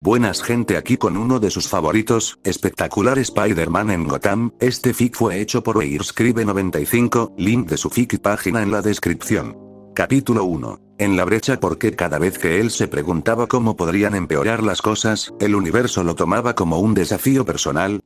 Buenas gente, aquí con uno de sus favoritos, espectacular Spider-Man en Gotham. Este fic fue hecho por Weirscribe95, link de su fic y página en la descripción. Capítulo 1. En la brecha, porque cada vez que él se preguntaba cómo podrían empeorar las cosas, el universo lo tomaba como un desafío personal.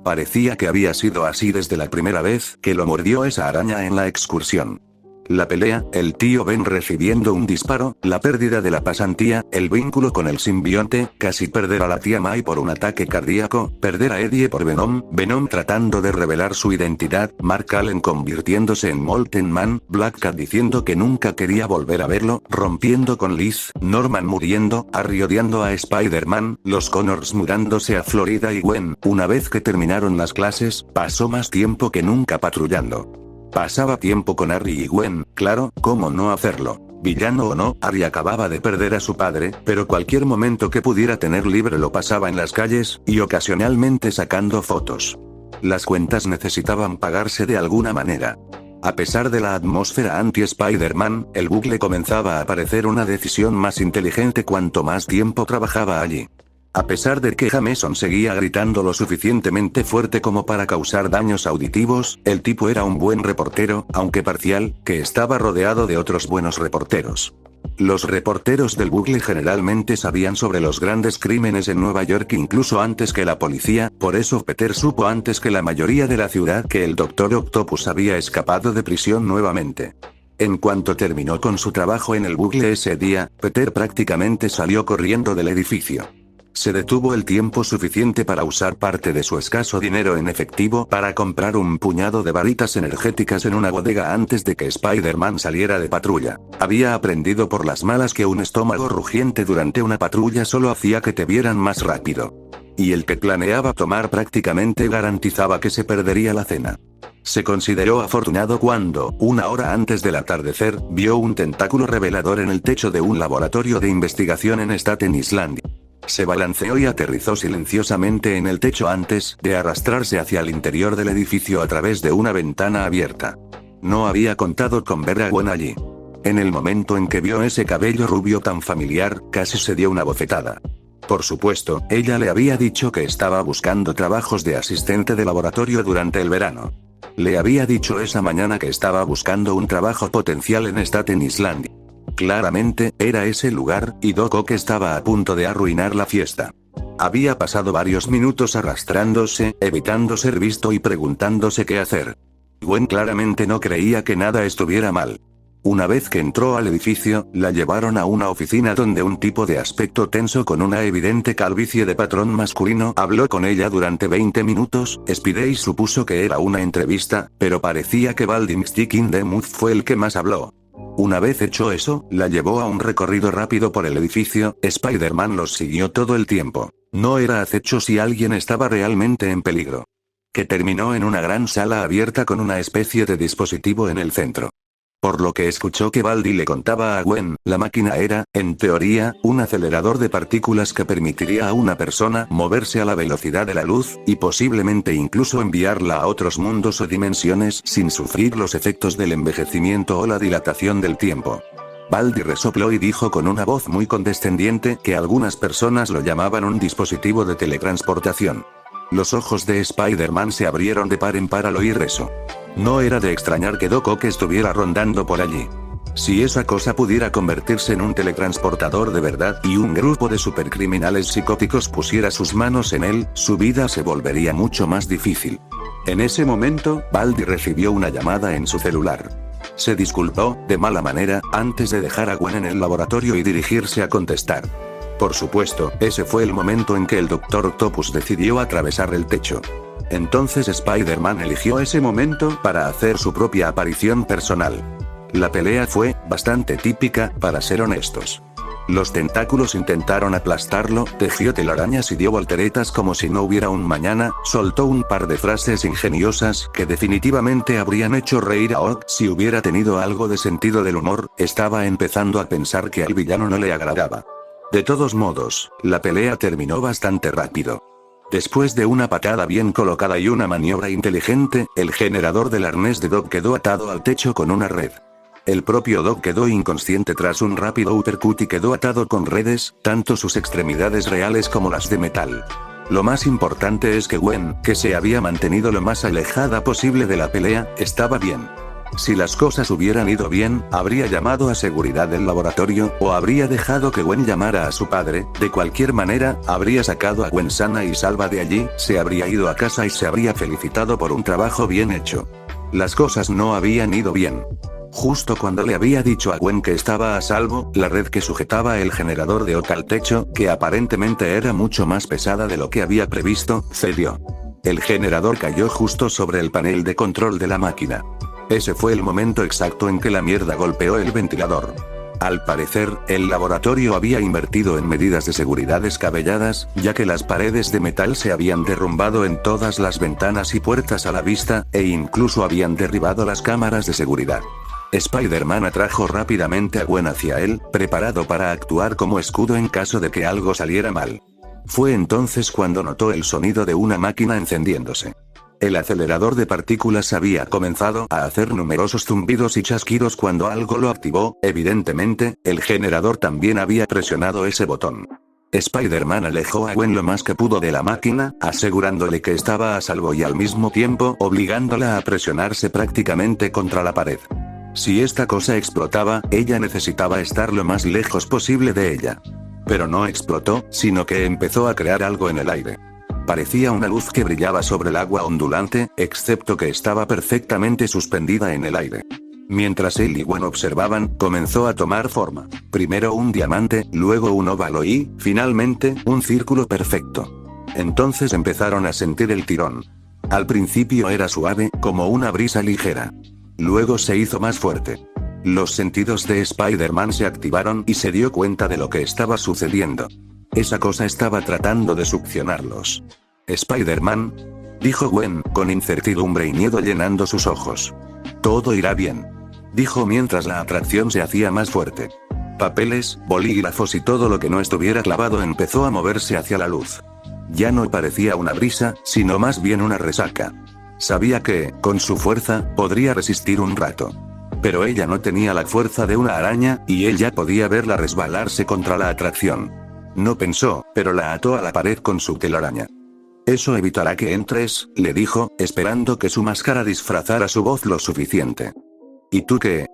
Parecía que había sido así desde la primera vez que lo mordió esa araña en la excursión. La pelea, el tío Ben recibiendo un disparo, la pérdida de la pasantía, el vínculo con el simbionte, casi perder a la tía May por un ataque cardíaco, perder a Eddie por Venom, Venom tratando de revelar su identidad, Mark Allen convirtiéndose en Molten Man, Black Cat diciendo que nunca quería volver a verlo, rompiendo con Liz, Norman muriendo, Harry odiando a Spider-Man, los Connors mudándose a Florida y Gwen, una vez que terminaron las clases, pasó más tiempo que nunca patrullando. Pasaba tiempo con Harry y Gwen, claro, ¿cómo no hacerlo? Villano o no, Harry acababa de perder a su padre, pero cualquier momento que pudiera tener libre lo pasaba en las calles, y ocasionalmente sacando fotos. Las cuentas necesitaban pagarse de alguna manera. A pesar de la atmósfera anti-Spider-Man, el bucle comenzaba a parecer una decisión más inteligente cuanto más tiempo trabajaba allí. A pesar de que Jameson seguía gritando lo suficientemente fuerte como para causar daños auditivos, el tipo era un buen reportero, aunque parcial, que estaba rodeado de otros buenos reporteros. Los reporteros del bucle generalmente sabían sobre los grandes crímenes en Nueva York incluso antes que la policía, por eso Peter supo antes que la mayoría de la ciudad que el Dr. Octopus había escapado de prisión nuevamente. En cuanto terminó con su trabajo en el bucle ese día, Peter prácticamente salió corriendo del edificio. Se detuvo el tiempo suficiente para usar parte de su escaso dinero en efectivo para comprar un puñado de varitas energéticas en una bodega antes de que Spider-Man saliera de patrulla. Había aprendido por las malas que un estómago rugiente durante una patrulla solo hacía que te vieran más rápido. Y el que planeaba tomar prácticamente garantizaba que se perdería la cena. Se consideró afortunado cuando, una hora antes del atardecer, vio un tentáculo revelador en el techo de un laboratorio de investigación en Staten Island. Se balanceó y aterrizó silenciosamente en el techo antes de arrastrarse hacia el interior del edificio a través de una ventana abierta. No había contado con ver a Gwen allí. En el momento en que vio ese cabello rubio tan familiar, casi se dio una bofetada. Por supuesto, ella le había dicho que estaba buscando trabajos de asistente de laboratorio durante el verano. Le había dicho esa mañana que estaba buscando un trabajo potencial en Staten Island. Claramente, era ese lugar, y Doc Ock estaba a punto de arruinar la fiesta. Había pasado varios minutos arrastrándose, evitando ser visto y preguntándose qué hacer. Gwen claramente no creía que nada estuviera mal. Una vez que entró al edificio, la llevaron a una oficina donde un tipo de aspecto tenso con una evidente calvicie de patrón masculino habló con ella durante 20 minutos. Spidey supuso que era una entrevista, pero parecía que Balding Sticking the Mouth fue el que más habló. Una vez hecho eso, la llevó a un recorrido rápido por el edificio. Spider-Man los siguió todo el tiempo. No era acecho si alguien estaba realmente en peligro. Que terminó en una gran sala abierta con una especie de dispositivo en el centro. Por lo que escuchó que Baldi le contaba a Gwen, la máquina era, en teoría, un acelerador de partículas que permitiría a una persona moverse a la velocidad de la luz, y posiblemente incluso enviarla a otros mundos o dimensiones sin sufrir los efectos del envejecimiento o la dilatación del tiempo. Baldi resopló y dijo con una voz muy condescendiente que algunas personas lo llamaban un dispositivo de teletransportación. Los ojos de Spider-Man se abrieron de par en par al oír eso. No era de extrañar que Doc Ock estuviera rondando por allí. Si esa cosa pudiera convertirse en un teletransportador de verdad y un grupo de supercriminales psicóticos pusiera sus manos en él, su vida se volvería mucho más difícil. En ese momento, Baldi recibió una llamada en su celular. Se disculpó, de mala manera, antes de dejar a Gwen en el laboratorio y dirigirse a contestar. Por supuesto, ese fue el momento en que el Dr. Octopus decidió atravesar el techo. Entonces Spider-Man eligió ese momento para hacer su propia aparición personal. La pelea fue bastante típica, para ser honestos. Los tentáculos intentaron aplastarlo, tejió telarañas y dio volteretas como si no hubiera un mañana, soltó un par de frases ingeniosas que definitivamente habrían hecho reír a Ock si hubiera tenido algo de sentido del humor. Estaba empezando a pensar que al villano no le agradaba. De todos modos, la pelea terminó bastante rápido. Después de una patada bien colocada y una maniobra inteligente, el generador del arnés de Doc quedó atado al techo con una red. El propio Doc quedó inconsciente tras un rápido uppercut y quedó atado con redes, tanto sus extremidades reales como las de metal. Lo más importante es que Gwen, que se había mantenido lo más alejada posible de la pelea, estaba bien. Si las cosas hubieran ido bien, habría llamado a seguridad del laboratorio, o habría dejado que Gwen llamara a su padre. De cualquier manera, habría sacado a Gwen sana y salva de allí, se habría ido a casa y se habría felicitado por un trabajo bien hecho. Las cosas no habían ido bien. Justo cuando le había dicho a Gwen que estaba a salvo, la red que sujetaba el generador de Oka al techo, que aparentemente era mucho más pesada de lo que había previsto, cedió. El generador cayó justo sobre el panel de control de la máquina. Ese fue el momento exacto en que la mierda golpeó el ventilador. Al parecer, el laboratorio había invertido en medidas de seguridad descabelladas, ya que las paredes de metal se habían derrumbado en todas las ventanas y puertas a la vista, e incluso habían derribado las cámaras de seguridad. Spider-Man atrajo rápidamente a Gwen hacia él, preparado para actuar como escudo en caso de que algo saliera mal. Fue entonces cuando notó el sonido de una máquina encendiéndose. El acelerador de partículas había comenzado a hacer numerosos zumbidos y chasquidos cuando algo lo activó. Evidentemente, el generador también había presionado ese botón. Spider-Man alejó a Gwen lo más que pudo de la máquina, asegurándole que estaba a salvo y al mismo tiempo obligándola a presionarse prácticamente contra la pared. Si esta cosa explotaba, ella necesitaba estar lo más lejos posible de ella. Pero no explotó, sino que empezó a crear algo en el aire. Parecía una luz que brillaba sobre el agua ondulante, excepto que estaba perfectamente suspendida en el aire. Mientras él y Gwen observaban, comenzó a tomar forma. Primero un diamante, luego un óvalo y, finalmente, un círculo perfecto. Entonces empezaron a sentir el tirón. Al principio era suave, como una brisa ligera. Luego se hizo más fuerte. Los sentidos de Spider-Man se activaron y se dio cuenta de lo que estaba sucediendo. Esa cosa estaba tratando de succionarlos. «Spider-Man», dijo Gwen, con incertidumbre y miedo llenando sus ojos. «Todo irá bien», dijo mientras la atracción se hacía más fuerte. Papeles, bolígrafos y todo lo que no estuviera clavado empezó a moverse hacia la luz. Ya no parecía una brisa, sino más bien una resaca. Sabía que, con su fuerza, podría resistir un rato. Pero ella no tenía la fuerza de una araña, y ella podía verla resbalarse contra la atracción. No pensó, pero la ató a la pared con su telaraña. «Eso evitará que entres», le dijo, esperando que su máscara disfrazara su voz lo suficiente. «¿Y tú qué?»,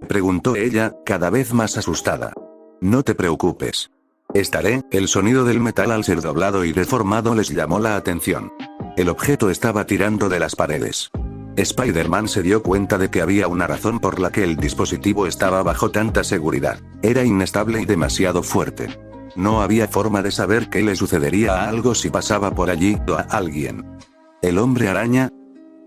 preguntó ella, cada vez más asustada. «No te preocupes. Estaré». El sonido del metal al ser doblado y deformado les llamó la atención. El objeto estaba tirando de las paredes. Spider-Man se dio cuenta de que había una razón por la que el dispositivo estaba bajo tanta seguridad. Era inestable y demasiado fuerte. No había forma de saber qué le sucedería a algo si pasaba por allí, o a alguien. ¿El hombre araña?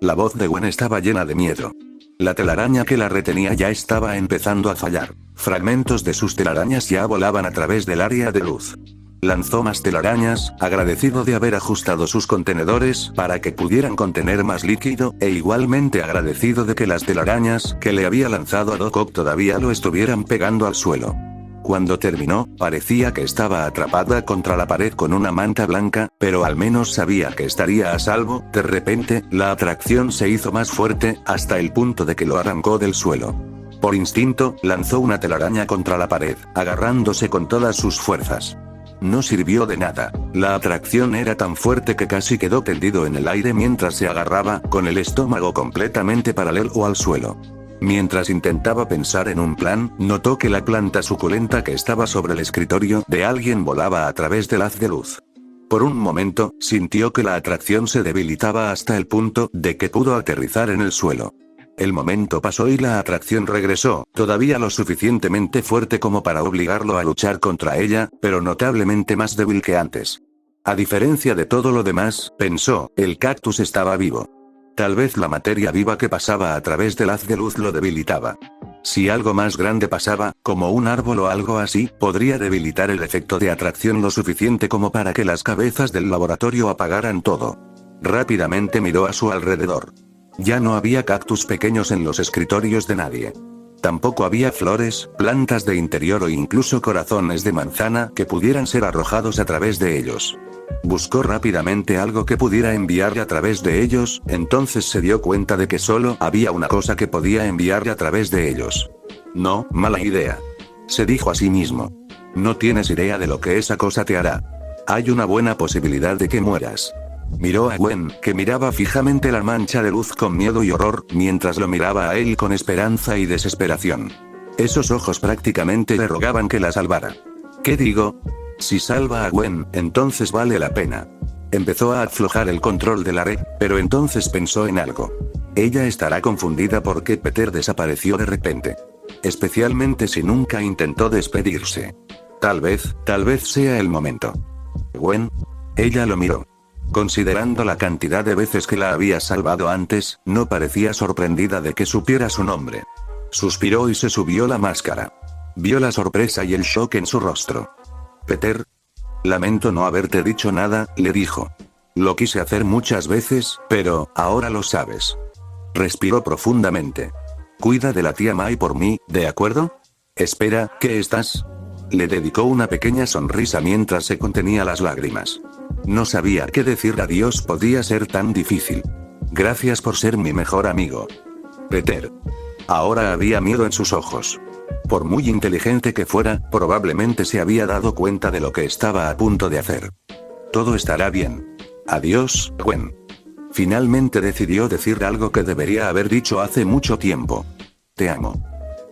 La voz de Gwen estaba llena de miedo. La telaraña que la retenía ya estaba empezando a fallar. Fragmentos de sus telarañas ya volaban a través del área de luz. Lanzó más telarañas, agradecido de haber ajustado sus contenedores para que pudieran contener más líquido, e igualmente agradecido de que las telarañas que le había lanzado a Doc Ock todavía lo estuvieran pegando al suelo. Cuando terminó, parecía que estaba atrapada contra la pared con una manta blanca, pero al menos sabía que estaría a salvo. De repente, la atracción se hizo más fuerte, hasta el punto de que lo arrancó del suelo. Por instinto, lanzó una telaraña contra la pared, agarrándose con todas sus fuerzas. No sirvió de nada. La atracción era tan fuerte que casi quedó tendido en el aire mientras se agarraba, con el estómago completamente paralelo al suelo. Mientras intentaba pensar en un plan, notó que la planta suculenta que estaba sobre el escritorio de alguien volaba a través del haz de luz. Por un momento, sintió que la atracción se debilitaba hasta el punto de que pudo aterrizar en el suelo. El momento pasó y la atracción regresó, todavía lo suficientemente fuerte como para obligarlo a luchar contra ella, pero notablemente más débil que antes. A diferencia de todo lo demás, pensó, el cactus estaba vivo. Tal vez la materia viva que pasaba a través del haz de luz lo debilitaba. Si algo más grande pasaba, como un árbol o algo así, podría debilitar el efecto de atracción lo suficiente como para que las cabezas del laboratorio apagaran todo. Rápidamente miró a su alrededor. Ya no había cactus pequeños en los escritorios de nadie. Tampoco había flores, plantas de interior o incluso corazones de manzana que pudieran ser arrojados a través de ellos. Buscó rápidamente algo que pudiera enviarle a través de ellos, entonces se dio cuenta de que solo había una cosa que podía enviarle a través de ellos. No, mala idea. Se dijo a sí mismo. No tienes idea de lo que esa cosa te hará. Hay una buena posibilidad de que mueras. Miró a Gwen, que miraba fijamente la mancha de luz con miedo y horror, mientras lo miraba a él con esperanza y desesperación. Esos ojos prácticamente le rogaban que la salvara. ¿Qué digo? Si salva a Gwen, entonces vale la pena. Empezó a aflojar el control de la red, pero entonces pensó en algo. Ella estará confundida porque Peter desapareció de repente. Especialmente si nunca intentó despedirse. Tal vez sea el momento. Gwen. Ella lo miró. Considerando la cantidad de veces que la había salvado antes, no parecía sorprendida de que supiera su nombre. Suspiró y se subió la máscara. Vio la sorpresa y el shock en su rostro. Peter. Lamento no haberte dicho nada, le dijo. Lo quise hacer muchas veces, pero ahora lo sabes. Respiró profundamente. Cuida de la tía May por mí, ¿de acuerdo? Espera, ¿qué estás? Le dedicó una pequeña sonrisa mientras se contenía las lágrimas. No sabía qué decir adiós podía ser tan difícil. Gracias por ser mi mejor amigo. Peter. Ahora había miedo en sus ojos. Por muy inteligente que fuera, probablemente se había dado cuenta de lo que estaba a punto de hacer. Todo estará bien. Adiós, Gwen. Finalmente decidió decir algo que debería haber dicho hace mucho tiempo. Te amo.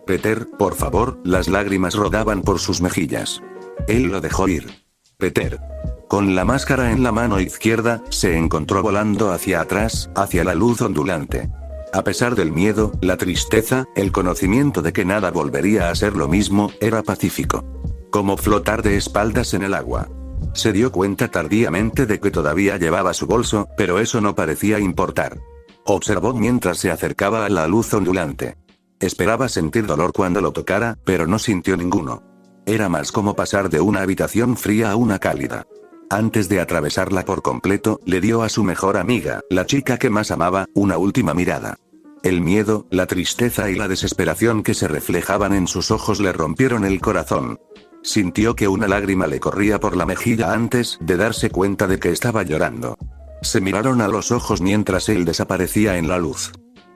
Peter, por favor, las lágrimas rodaban por sus mejillas. Él lo dejó ir. Peter. Con la máscara en la mano izquierda, se encontró volando hacia atrás, hacia la luz ondulante. A pesar del miedo, la tristeza, el conocimiento de que nada volvería a ser lo mismo, era pacífico. Como flotar de espaldas en el agua. Se dio cuenta tardíamente de que todavía llevaba su bolso, pero eso no parecía importar. Observó mientras se acercaba a la luz ondulante. Esperaba sentir dolor cuando lo tocara, pero no sintió ninguno. Era más como pasar de una habitación fría a una cálida. Antes de atravesarla por completo, le dio a su mejor amiga, la chica que más amaba, una última mirada. El miedo, la tristeza y la desesperación que se reflejaban en sus ojos le rompieron el corazón. Sintió que una lágrima le corría por la mejilla antes de darse cuenta de que estaba llorando. Se miraron a los ojos mientras él desaparecía en la luz.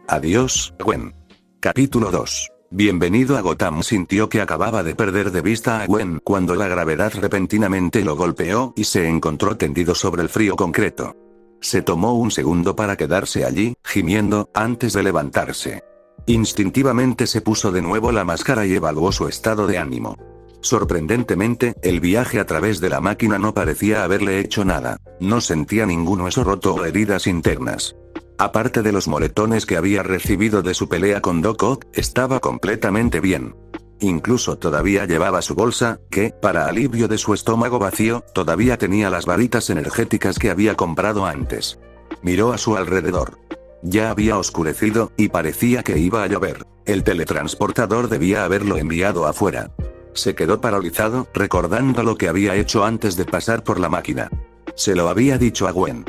Adiós, Gwen. Capítulo 2. Bienvenido a Gotham. Sintió que acababa de perder de vista a Gwen cuando la gravedad repentinamente lo golpeó y se encontró tendido sobre el frío concreto. Se tomó un segundo para quedarse allí, gimiendo, antes de levantarse. Instintivamente se puso de nuevo la máscara y evaluó su estado de ánimo. Sorprendentemente, el viaje a través de la máquina no parecía haberle hecho nada. No sentía ningún hueso roto o heridas internas. Aparte de los moretones que había recibido de su pelea con Doc Ock, estaba completamente bien. Incluso todavía llevaba su bolsa, que, para alivio de su estómago vacío, todavía tenía las varitas energéticas que había comprado antes. Miró a su alrededor. Ya había oscurecido, y parecía que iba a llover. El teletransportador debía haberlo enviado afuera. Se quedó paralizado, recordando lo que había hecho antes de pasar por la máquina. Se lo había dicho a Gwen.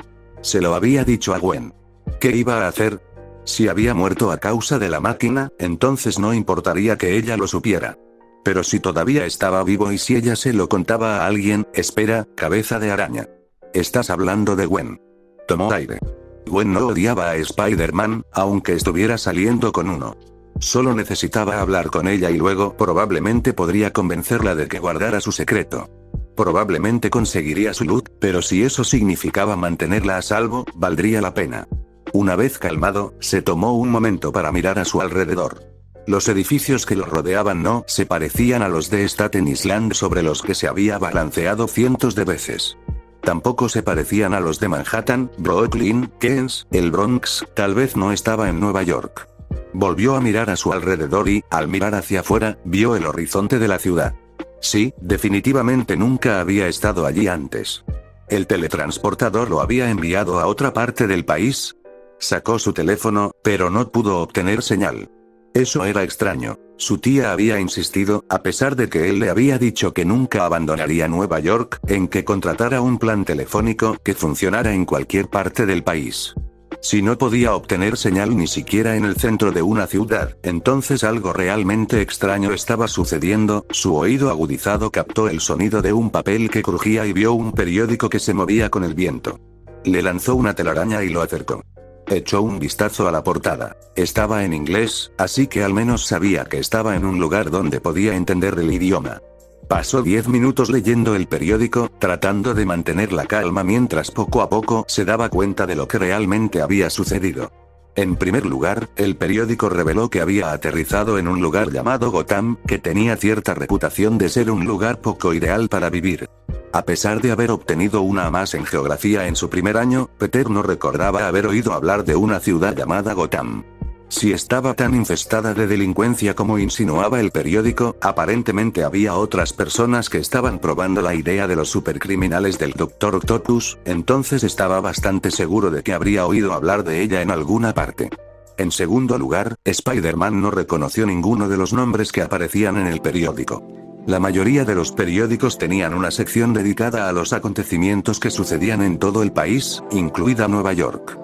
¿Qué iba a hacer? Si había muerto a causa de la máquina, entonces no importaría que ella lo supiera. Pero si todavía estaba vivo y si ella se lo contaba a alguien, espera, cabeza de araña. Estás hablando de Gwen. Tomó aire. Gwen no odiaba a Spider-Man, aunque estuviera saliendo con uno. Solo necesitaba hablar con ella y luego probablemente podría convencerla de que guardara su secreto. Probablemente conseguiría su loot, pero si eso significaba mantenerla a salvo, valdría la pena. Una vez calmado, se tomó un momento para mirar a su alrededor. Los edificios que lo rodeaban no se parecían a los de Staten Island sobre los que se había balanceado cientos de veces. Tampoco se parecían a los de Manhattan, Brooklyn, Queens, el Bronx, tal vez no estaba en Nueva York. Volvió a mirar a su alrededor y, al mirar hacia afuera, vio el horizonte de la ciudad. Sí, definitivamente nunca había estado allí antes. ¿El teletransportador lo había enviado a otra parte del país? Sacó su teléfono, pero no pudo obtener señal. Eso era extraño. Su tía había insistido, a pesar de que él le había dicho que nunca abandonaría Nueva York, en que contratara un plan telefónico que funcionara en cualquier parte del país. Si no podía obtener señal ni siquiera en el centro de una ciudad, entonces algo realmente extraño estaba sucediendo. Su oído agudizado captó el sonido de un papel que crujía y vio un periódico que se movía con el viento. Le lanzó una telaraña y lo acercó. Echó un vistazo a la portada. Estaba en inglés, así que al menos sabía que estaba en un lugar donde podía entender el idioma. Pasó 10 minutos leyendo el periódico, tratando de mantener la calma mientras poco a poco se daba cuenta de lo que realmente había sucedido. En primer lugar, el periódico reveló que había aterrizado en un lugar llamado Gotham, que tenía cierta reputación de ser un lugar poco ideal para vivir. A pesar de haber obtenido una A+ en geografía en su primer año, Peter no recordaba haber oído hablar de una ciudad llamada Gotham. Si estaba tan infestada de delincuencia como insinuaba el periódico, aparentemente había otras personas que estaban probando la idea de los supercriminales del Dr. Octopus, entonces estaba bastante seguro de que habría oído hablar de ella en alguna parte. En segundo lugar, Spider-Man no reconoció ninguno de los nombres que aparecían en el periódico. La mayoría de los periódicos tenían una sección dedicada a los acontecimientos que sucedían en todo el país, incluida Nueva York.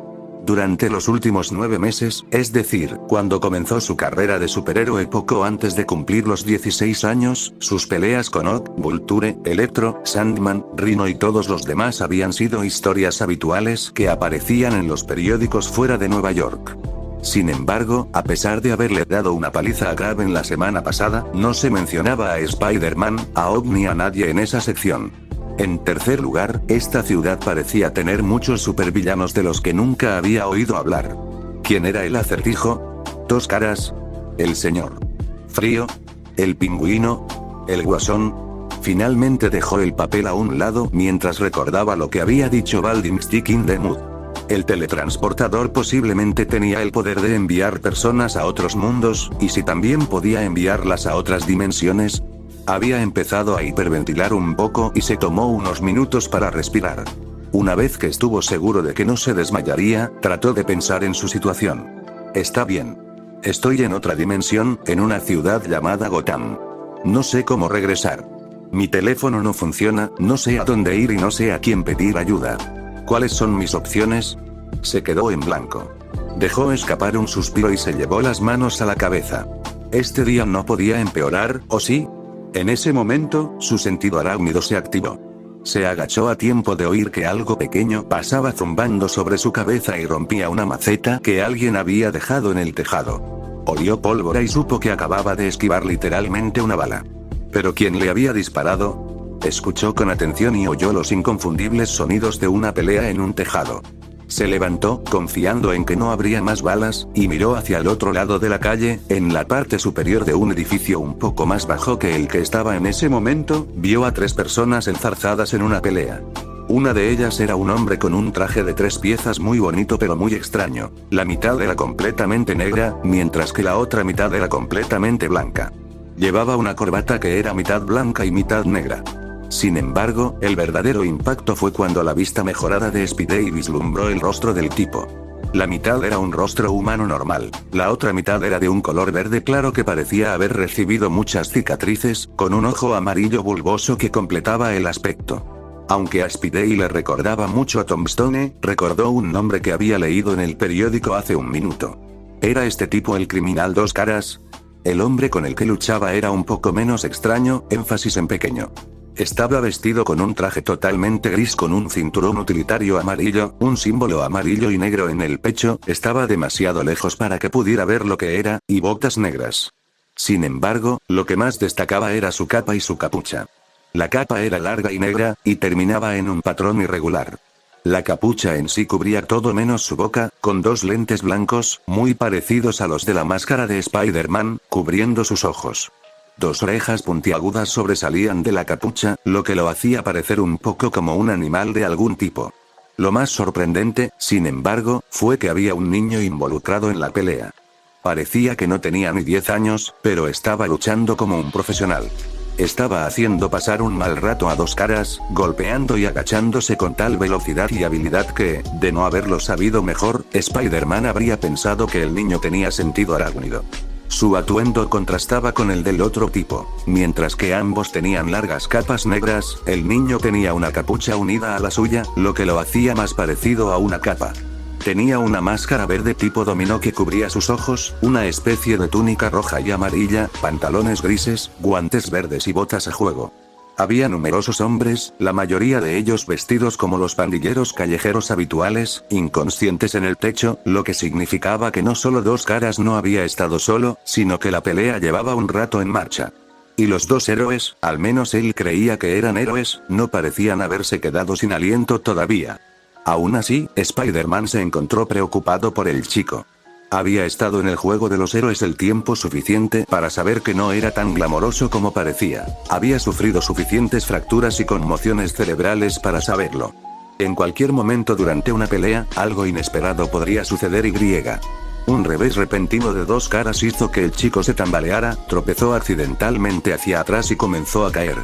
Durante los últimos 9 meses, es decir, cuando comenzó su carrera de superhéroe poco antes de cumplir los 16 años, sus peleas con Ock, Vulture, Electro, Sandman, Rhino y todos los demás habían sido historias habituales que aparecían en los periódicos fuera de Nueva York. Sin embargo, a pesar de haberle dado una paliza a Kraven la semana pasada, no se mencionaba a Spider-Man, a Ock ni a nadie en esa sección. En tercer lugar, esta ciudad parecía tener muchos supervillanos de los que nunca había oído hablar. ¿Quién era el Acertijo? ¿Dos Caras? ¿El Señor Frío? ¿El Pingüino? ¿El Guasón? Finalmente dejó el papel a un lado mientras recordaba lo que había dicho Balding Stick in the Mud. El teletransportador posiblemente tenía el poder de enviar personas a otros mundos, y si también podía enviarlas a otras dimensiones. Había empezado a hiperventilar un poco y se tomó unos minutos para respirar. Una vez que estuvo seguro de que no se desmayaría, trató de pensar en su situación. Está bien. Estoy en otra dimensión, en una ciudad llamada Gotham. No sé cómo regresar. Mi teléfono no funciona, no sé a dónde ir y no sé a quién pedir ayuda. ¿Cuáles son mis opciones? Se quedó en blanco. Dejó escapar un suspiro y se llevó las manos a la cabeza. Este día no podía empeorar, ¿o sí? En ese momento, su sentido arácnido se activó. Se agachó a tiempo de oír que algo pequeño pasaba zumbando sobre su cabeza y rompía una maceta que alguien había dejado en el tejado. Olió pólvora y supo que acababa de esquivar literalmente una bala. ¿Pero quién le había disparado? Escuchó con atención y oyó los inconfundibles sonidos de una pelea en un tejado. Se levantó, confiando en que no habría más balas, y miró hacia el otro lado de la calle, en la parte superior de un edificio un poco más bajo que el que estaba en ese momento, vio a 3 personas enzarzadas en una pelea. Una de ellas era un hombre con un traje de 3 piezas muy bonito pero muy extraño. La mitad era completamente negra, mientras que la otra mitad era completamente blanca. Llevaba una corbata que era mitad blanca y mitad negra. Sin embargo, el verdadero impacto fue cuando la vista mejorada de Spidey vislumbró el rostro del tipo. La mitad era un rostro humano normal, la otra mitad era de un color verde claro que parecía haber recibido muchas cicatrices, con un ojo amarillo bulboso que completaba el aspecto. Aunque a Spidey le recordaba mucho a Tombstone, recordó un nombre que había leído en el periódico hace un minuto. ¿Era este tipo el criminal Dos Caras? El hombre con el que luchaba era un poco menos extraño, énfasis en pequeño. Estaba vestido con un traje totalmente gris con un cinturón utilitario amarillo, un símbolo amarillo y negro en el pecho, estaba demasiado lejos para que pudiera ver lo que era, y botas negras. Sin embargo, lo que más destacaba era su capa y su capucha. La capa era larga y negra, y terminaba en un patrón irregular. La capucha en sí cubría todo menos su boca, con 2 lentes blancos, muy parecidos a los de la máscara de Spider-Man, cubriendo sus ojos. 2 orejas puntiagudas sobresalían de la capucha, lo que lo hacía parecer un poco como un animal de algún tipo. Lo más sorprendente, sin embargo, fue que había un niño involucrado en la pelea. Parecía que no tenía ni 10 años, pero estaba luchando como un profesional. Estaba haciendo pasar un mal rato a Dos Caras, golpeando y agachándose con tal velocidad y habilidad que, de no haberlo sabido mejor, Spider-Man habría pensado que el niño tenía sentido arácnido. Su atuendo contrastaba con el del otro tipo. Mientras que ambos tenían largas capas negras, el niño tenía una capucha unida a la suya, lo que lo hacía más parecido a una capa. Tenía una máscara verde tipo dominó que cubría sus ojos, una especie de túnica roja y amarilla, pantalones grises, guantes verdes y botas a juego. Había numerosos hombres, la mayoría de ellos vestidos como los pandilleros callejeros habituales, inconscientes en el techo, lo que significaba que no solo Dos Caras no había estado solo, sino que la pelea llevaba un rato en marcha. Y los dos héroes, al menos él creía que eran héroes, no parecían haberse quedado sin aliento todavía. Aún así, Spider-Man se encontró preocupado por el chico. Había estado en el juego de los héroes el tiempo suficiente para saber que no era tan glamoroso como parecía. Había sufrido suficientes fracturas y conmociones cerebrales para saberlo. En cualquier momento durante una pelea, algo inesperado podría suceder y. Un revés repentino de Dos Caras hizo que el chico se tambaleara, tropezó accidentalmente hacia atrás y comenzó a caer.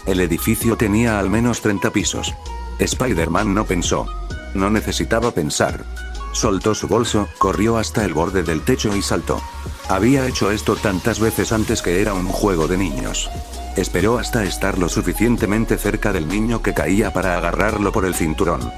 El edificio tenía al menos 30 pisos. Spider-Man no pensó. No necesitaba pensar. Soltó su bolso, corrió hasta el borde del techo y saltó. Había hecho esto tantas veces antes que era un juego de niños. Esperó hasta estar lo suficientemente cerca del niño que caía para agarrarlo por el cinturón.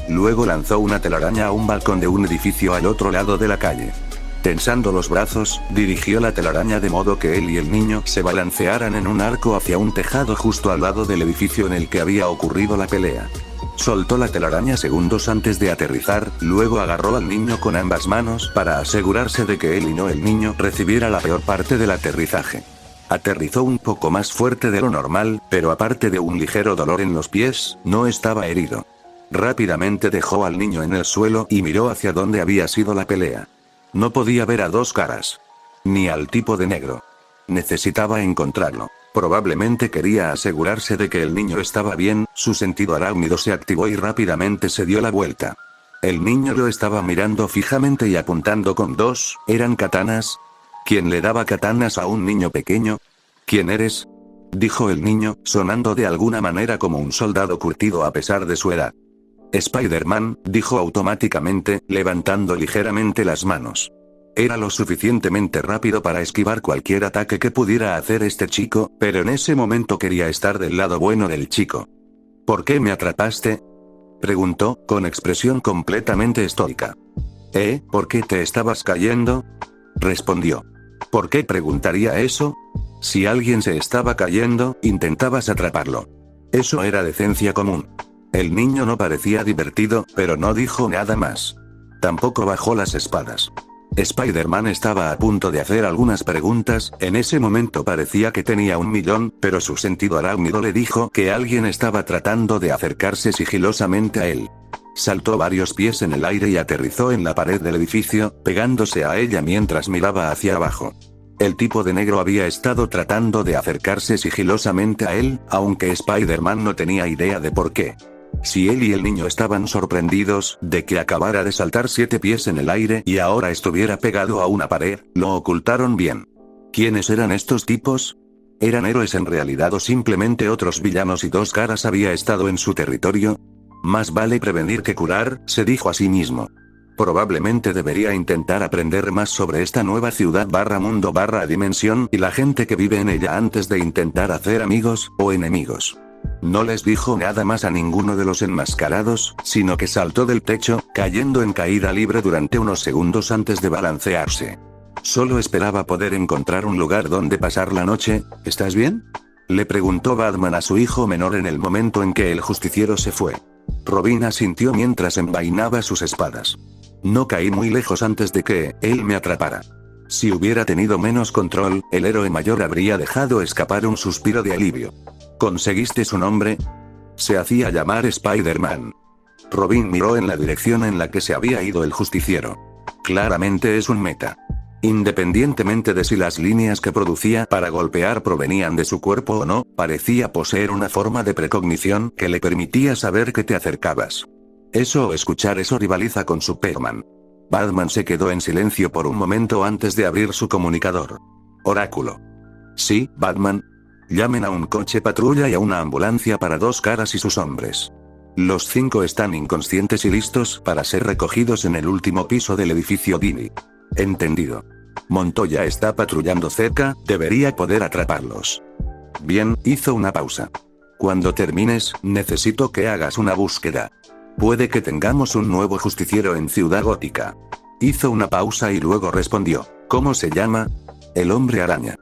Luego lanzó una telaraña a un balcón de un edificio al otro lado de la calle. Tensando los brazos, dirigió la telaraña de modo que él y el niño se balancearan en un arco hacia un tejado justo al lado del edificio en el que había ocurrido la pelea. Soltó la telaraña segundos antes de aterrizar, luego agarró al niño con ambas manos para asegurarse de que él y no el niño recibiera la peor parte del aterrizaje. Aterrizó un poco más fuerte de lo normal, pero aparte de un ligero dolor en los pies, no estaba herido. Rápidamente dejó al niño en el suelo y miró hacia donde había sido la pelea. No podía ver a Dos Caras. Ni al tipo de negro. Necesitaba encontrarlo. Probablemente quería asegurarse de que el niño estaba bien, su sentido arácnido se activó y rápidamente se dio la vuelta. El niño lo estaba mirando fijamente y apuntando con dos, ¿eran katanas? ¿Quién le daba katanas a un niño pequeño? ¿Quién eres?, dijo el niño, sonando de alguna manera como un soldado curtido a pesar de su edad. Spider-Man, dijo automáticamente, levantando ligeramente las manos. Era lo suficientemente rápido para esquivar cualquier ataque que pudiera hacer este chico, pero en ese momento quería estar del lado bueno del chico. ¿Por qué me atrapaste?, preguntó, con expresión completamente estoica. ¿Por qué te estabas cayendo?, respondió. ¿Por qué preguntaría eso? Si alguien se estaba cayendo, intentabas atraparlo. Eso era decencia común. El niño no parecía divertido, pero no dijo nada más. Tampoco bajó las espadas. Spider-Man estaba a punto de hacer algunas preguntas, en ese momento parecía que tenía 1.000.000, pero su sentido arácnido le dijo que alguien estaba tratando de acercarse sigilosamente a él. Saltó varios pies en el aire y aterrizó en la pared del edificio, pegándose a ella mientras miraba hacia abajo. El tipo de negro había estado tratando de acercarse sigilosamente a él, aunque Spider-Man no tenía idea de por qué. Si él y el niño estaban sorprendidos de que acabara de saltar 7 pies en el aire y ahora estuviera pegado a una pared, lo ocultaron bien. ¿Quiénes eran estos tipos? ¿Eran héroes en realidad o simplemente otros villanos y Dos Caras había estado en su territorio? Más vale prevenir que curar, se dijo a sí mismo. Probablemente debería intentar aprender más sobre esta nueva ciudad /mundo /dimensión y la gente que vive en ella antes de intentar hacer amigos o enemigos. No les dijo nada más a ninguno de los enmascarados, sino que saltó del techo, cayendo en caída libre durante unos segundos antes de balancearse. Solo esperaba poder encontrar un lugar donde pasar la noche. ¿Estás bien?, le preguntó Batman a su hijo menor en el momento en que el justiciero se fue. Robin asintió mientras envainaba sus espadas. No caí muy lejos antes de que él me atrapara. Si hubiera tenido menos control, el héroe mayor habría dejado escapar un suspiro de alivio. ¿Conseguiste su nombre? Se hacía llamar Spider-Man. Robin miró en la dirección en la que se había ido el justiciero. Claramente es un meta. Independientemente de si las líneas que producía para golpear provenían de su cuerpo o no, parecía poseer una forma de precognición que le permitía saber que te acercabas. Eso o escuchar eso rivaliza con Superman. Batman se quedó en silencio por un momento antes de abrir su comunicador. Oráculo. Sí, Batman. Llamen a un coche patrulla y a una ambulancia para Dos Caras y sus hombres. Los 5 están inconscientes y listos para ser recogidos en el último piso del edificio Dini. Entendido. Montoya está patrullando cerca, debería poder atraparlos. Bien, hizo una pausa. Cuando termines, necesito que hagas una búsqueda. Puede que tengamos un nuevo justiciero en Ciudad Gótica. Hizo una pausa y luego respondió. ¿Cómo se llama? El Hombre Araña.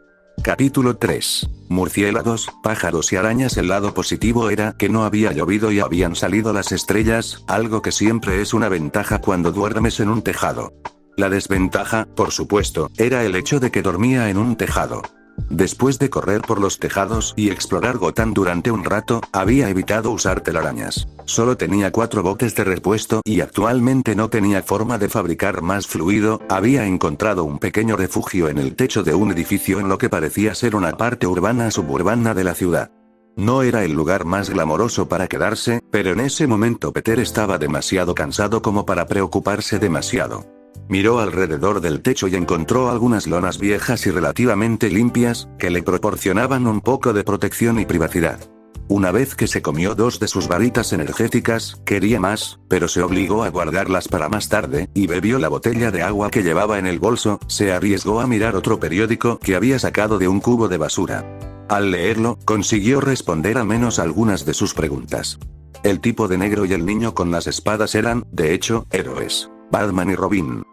Capítulo 3. Murciélagos, pájaros y arañas. El lado positivo era que no había llovido y habían salido las estrellas, algo que siempre es una ventaja cuando duermes en un tejado. La desventaja, por supuesto, era el hecho de que dormía en un tejado. Después de correr por los tejados y explorar Gotham durante un rato, había evitado usar telarañas. Solo tenía 4 botes de repuesto y actualmente no tenía forma de fabricar más fluido. Había encontrado un pequeño refugio en el techo de un edificio en lo que parecía ser una parte urbana suburbana de la ciudad. No era el lugar más glamoroso para quedarse, pero en ese momento Peter estaba demasiado cansado como para preocuparse demasiado. Miró alrededor del techo y encontró algunas lonas viejas y relativamente limpias, que le proporcionaban un poco de protección y privacidad. Una vez que se comió 2 de sus varitas energéticas, quería más, pero se obligó a guardarlas para más tarde, y bebió la botella de agua que llevaba en el bolso. Se arriesgó a mirar otro periódico que había sacado de un cubo de basura. Al leerlo, consiguió responder al menos algunas de sus preguntas. El tipo de negro y el niño con las espadas eran, de hecho, héroes. Batman y Robin.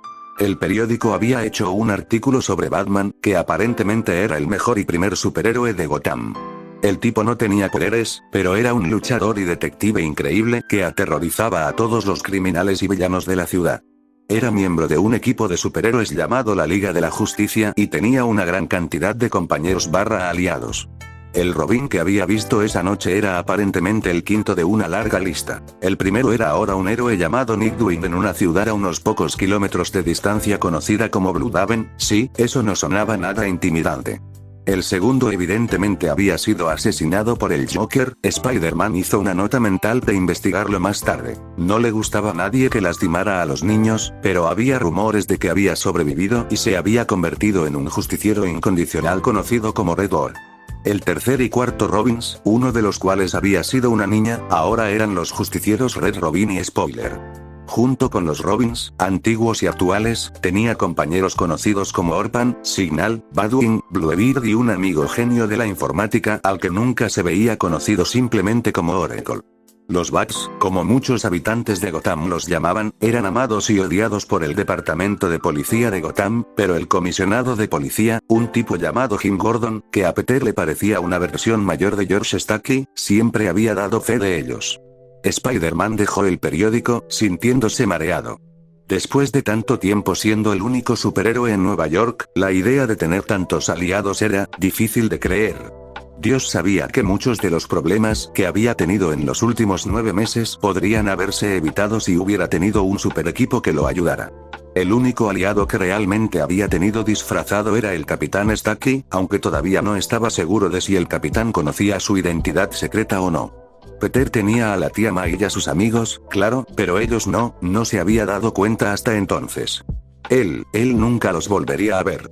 El periódico había hecho un artículo sobre Batman, que aparentemente era el mejor y primer superhéroe de Gotham. El tipo no tenía poderes, pero era un luchador y detective increíble que aterrorizaba a todos los criminales y villanos de la ciudad. Era miembro de un equipo de superhéroes llamado la Liga de la Justicia y tenía una gran cantidad de compañeros aliados. El Robin que había visto esa noche era aparentemente el quinto de una larga lista. El primero era ahora un héroe llamado Nick Dwayne en una ciudad a unos pocos kilómetros de distancia conocida como Blüdhaven. Sí, eso no sonaba nada intimidante. El segundo evidentemente había sido asesinado por el Joker. Spider-Man hizo una nota mental de investigarlo más tarde. No le gustaba a nadie que lastimara a los niños, pero había rumores de que había sobrevivido y se había convertido en un justiciero incondicional conocido como Red Orc. El tercer y cuarto Robins, uno de los cuales había sido una niña, ahora eran los justicieros Red Robin y Spoiler. Junto con los Robins, antiguos y actuales, tenía compañeros conocidos como Orphan, Signal, Badwin, Bluebeard y un amigo genio de la informática al que nunca se veía, conocido simplemente como Oracle. Los Bats, como muchos habitantes de Gotham los llamaban, eran amados y odiados por el departamento de policía de Gotham, pero el comisionado de policía, un tipo llamado Jim Gordon, que a Peter le parecía una versión mayor de George Stackey, siempre había dado fe de ellos. Spider-Man dejó el periódico, sintiéndose mareado. Después de tanto tiempo siendo el único superhéroe en Nueva York, la idea de tener tantos aliados era difícil de creer. Dios sabía que muchos de los problemas que había tenido en los últimos 9 meses podrían haberse evitado si hubiera tenido un super equipo que lo ayudara. El único aliado que realmente había tenido disfrazado era el Capitán Stackey, aunque todavía no estaba seguro de si el capitán conocía su identidad secreta o no. Peter tenía a la tía May y a sus amigos, claro, pero ellos no se había dado cuenta hasta entonces. Él nunca los volvería a ver.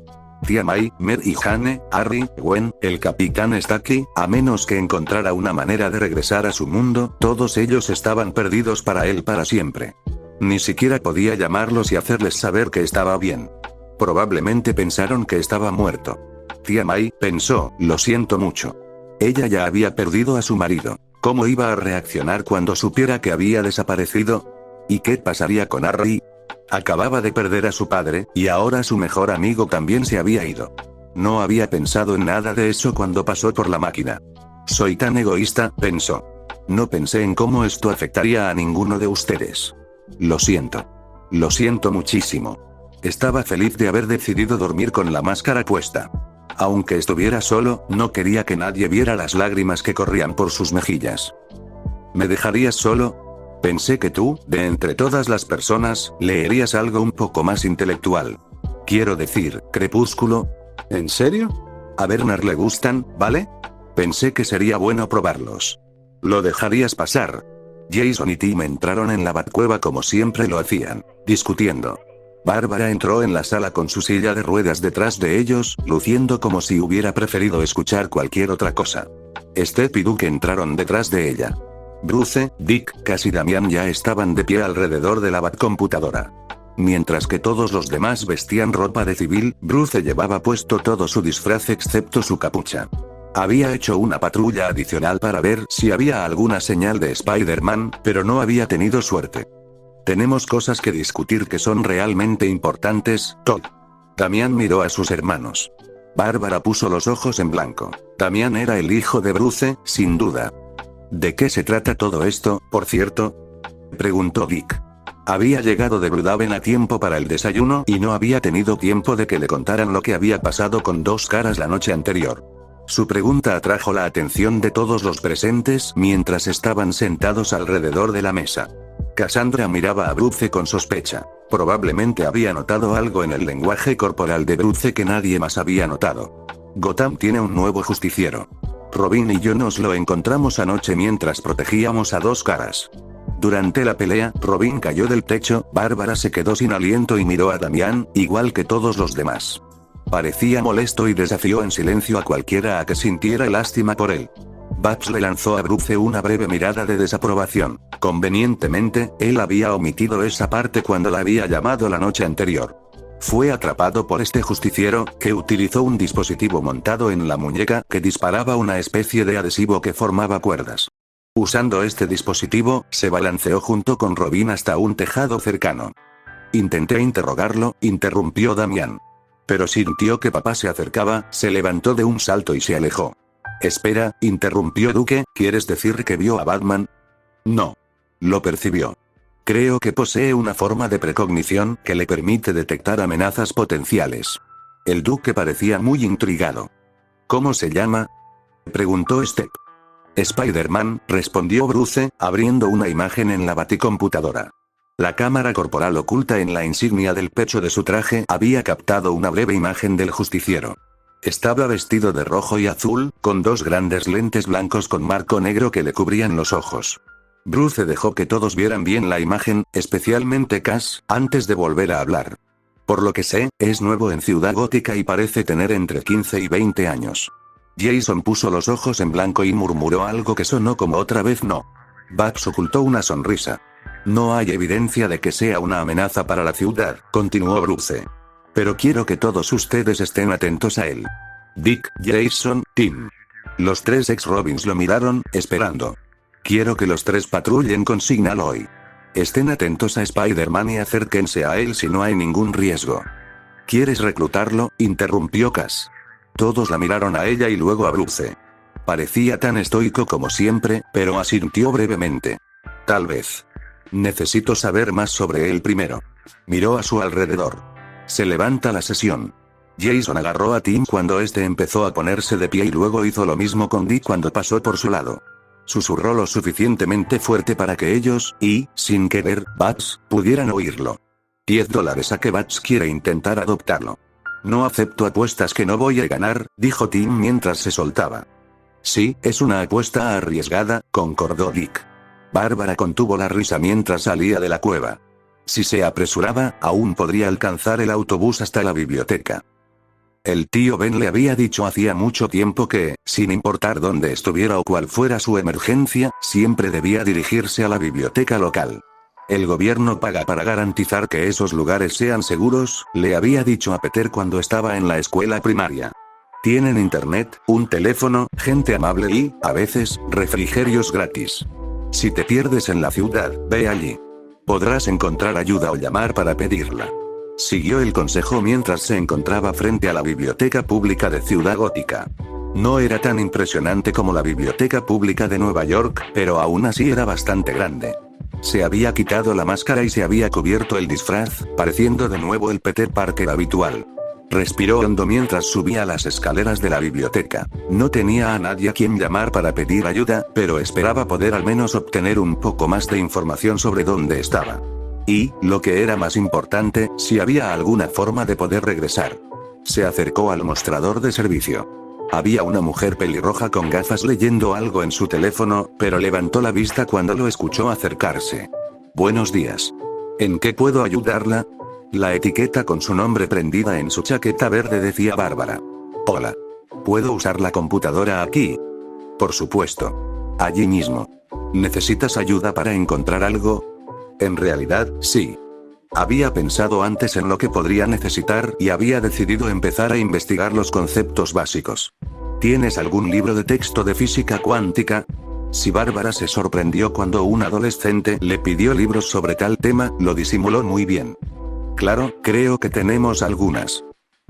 Tía May, Mary y Jane, Harry, Gwen, el Capitán Stackey, a menos que encontrara una manera de regresar a su mundo, todos ellos estaban perdidos para él para siempre. Ni siquiera podía llamarlos y hacerles saber que estaba bien. Probablemente pensaron que estaba muerto. Tía May pensó, lo siento mucho. Ella ya había perdido a su marido. ¿Cómo iba a reaccionar cuando supiera que había desaparecido? ¿Y qué pasaría con Harry? Acababa de perder a su padre, y ahora su mejor amigo también se había ido. No había pensado en nada de eso cuando pasó por la máquina. Soy tan egoísta, pensó. No pensé en cómo esto afectaría a ninguno de ustedes. Lo siento. Lo siento muchísimo. Estaba feliz de haber decidido dormir con la máscara puesta. Aunque estuviera solo, no quería que nadie viera las lágrimas que corrían por sus mejillas. ¿Me dejarías solo? Pensé que tú, de entre todas las personas, leerías algo un poco más intelectual. Quiero decir, Crepúsculo. ¿En serio? A Bernard le gustan, ¿vale? Pensé que sería bueno probarlos. ¿Lo dejarías pasar? Jason y Tim entraron en la Batcueva como siempre lo hacían, discutiendo. Bárbara entró en la sala con su silla de ruedas detrás de ellos, luciendo como si hubiera preferido escuchar cualquier otra cosa. Steph y Duke entraron detrás de ella. Bruce, Dick, Cass y Damian ya estaban de pie alrededor de la Batcomputadora. Mientras que todos los demás vestían ropa de civil, Bruce llevaba puesto todo su disfraz excepto su capucha. Había hecho una patrulla adicional para ver si había alguna señal de Spider-Man, pero no había tenido suerte. Tenemos cosas que discutir que son realmente importantes, Todd. Damian miró a sus hermanos. Bárbara puso los ojos en blanco. Damián era el hijo de Bruce, sin duda. ¿De qué se trata todo esto, por cierto?, preguntó Dick. Había llegado de Blüdhaven a tiempo para el desayuno y no había tenido tiempo de que le contaran lo que había pasado con Dos Caras la noche anterior. Su pregunta atrajo la atención de todos los presentes mientras estaban sentados alrededor de la mesa. Cassandra miraba a Bruce con sospecha. Probablemente había notado algo en el lenguaje corporal de Bruce que nadie más había notado. Gotham tiene un nuevo justiciero. Robin y yo nos lo encontramos anoche mientras protegíamos a Dos Caras. Durante la pelea, Robin cayó del techo, Bárbara se quedó sin aliento y miró a Damián, igual que todos los demás. Parecía molesto y desafió en silencio a cualquiera a que sintiera lástima por él. Babs le lanzó a Bruce una breve mirada de desaprobación. Convenientemente, él había omitido esa parte cuando la había llamado la noche anterior. Fue atrapado por este justiciero, que utilizó un dispositivo montado en la muñeca que disparaba una especie de adhesivo que formaba cuerdas. Usando este dispositivo, se balanceó junto con Robin hasta un tejado cercano. Intenté interrogarlo, interrumpió Damián. Pero sintió que papá se acercaba, se levantó de un salto y se alejó. Espera, interrumpió Duque, ¿quieres decir que vio a Batman? No. Lo percibió. Creo que posee una forma de precognición que le permite detectar amenazas potenciales. El Duque parecía muy intrigado. ¿Cómo se llama?, preguntó Step. Spider-Man, respondió Bruce, abriendo una imagen en la baticomputadora. La cámara corporal oculta en la insignia del pecho de su traje había captado una breve imagen del justiciero. Estaba vestido de rojo y azul, con dos grandes lentes blancos con marco negro que le cubrían los ojos. Bruce dejó que todos vieran bien la imagen, especialmente Cass, antes de volver a hablar. Por lo que sé, es nuevo en Ciudad Gótica y parece tener entre 15 y 20 años. Jason puso los ojos en blanco y murmuró algo que sonó como otra vez no. Babs ocultó una sonrisa. No hay evidencia de que sea una amenaza para la ciudad, continuó Bruce. Pero quiero que todos ustedes estén atentos a él. Dick, Jason, Tim. Los tres ex-Robins lo miraron, esperando. Quiero que los tres patrullen con Signal hoy. Estén atentos a Spider-Man y acérquense a él si no hay ningún riesgo. ¿Quieres reclutarlo?, interrumpió Cass. Todos la miraron a ella y luego a Bruce. Parecía tan estoico como siempre, pero asintió brevemente. Tal vez. Necesito saber más sobre él primero. Miró a su alrededor. Se levanta la sesión. Jason agarró a Tim cuando este empezó a ponerse de pie y luego hizo lo mismo con Dick cuando pasó por su lado. Susurró lo suficientemente fuerte para que ellos, y, sin querer, Babs, pudieran oírlo. $10 a que Babs quiere intentar adoptarlo. No acepto apuestas que no voy a ganar, dijo Tim mientras se soltaba. Sí, es una apuesta arriesgada, concordó Dick. Bárbara contuvo la risa mientras salía de la cueva. Si se apresuraba, aún podría alcanzar el autobús hasta la biblioteca. El tío Ben le había dicho hacía mucho tiempo que, sin importar dónde estuviera o cuál fuera su emergencia, siempre debía dirigirse a la biblioteca local. El gobierno paga para garantizar que esos lugares sean seguros, le había dicho a Peter cuando estaba en la escuela primaria. Tienen internet, un teléfono, gente amable y, a veces, refrigerios gratis. Si te pierdes en la ciudad, ve allí. Podrás encontrar ayuda o llamar para pedirla. Siguió el consejo mientras se encontraba frente a la biblioteca pública de Ciudad Gótica. No era tan impresionante como la biblioteca pública de Nueva York, pero aún así era bastante grande. Se había quitado la máscara y se había cubierto el disfraz, pareciendo de nuevo el Peter Parker habitual. Respiró hondo mientras subía las escaleras de la biblioteca. No tenía a nadie a quien llamar para pedir ayuda, pero esperaba poder al menos obtener un poco más de información sobre dónde estaba. Y, lo que era más importante, si había alguna forma de poder regresar. Se acercó al mostrador de servicio. Había una mujer pelirroja con gafas leyendo algo en su teléfono, pero levantó la vista cuando lo escuchó acercarse. Buenos días. ¿En qué puedo ayudarla? La etiqueta con su nombre prendida en su chaqueta verde decía Bárbara. Hola. ¿Puedo usar la computadora aquí? Por supuesto. Allí mismo. ¿Necesitas ayuda para encontrar algo? En realidad, sí. Había pensado antes en lo que podría necesitar y había decidido empezar a investigar los conceptos básicos. ¿Tienes algún libro de texto de física cuántica? Si Bárbara se sorprendió cuando un adolescente le pidió libros sobre tal tema, lo disimuló muy bien. Claro, creo que tenemos algunas.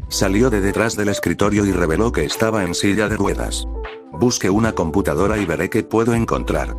Salió de detrás del escritorio y reveló que estaba en silla de ruedas. Busque una computadora y veré qué puedo encontrar.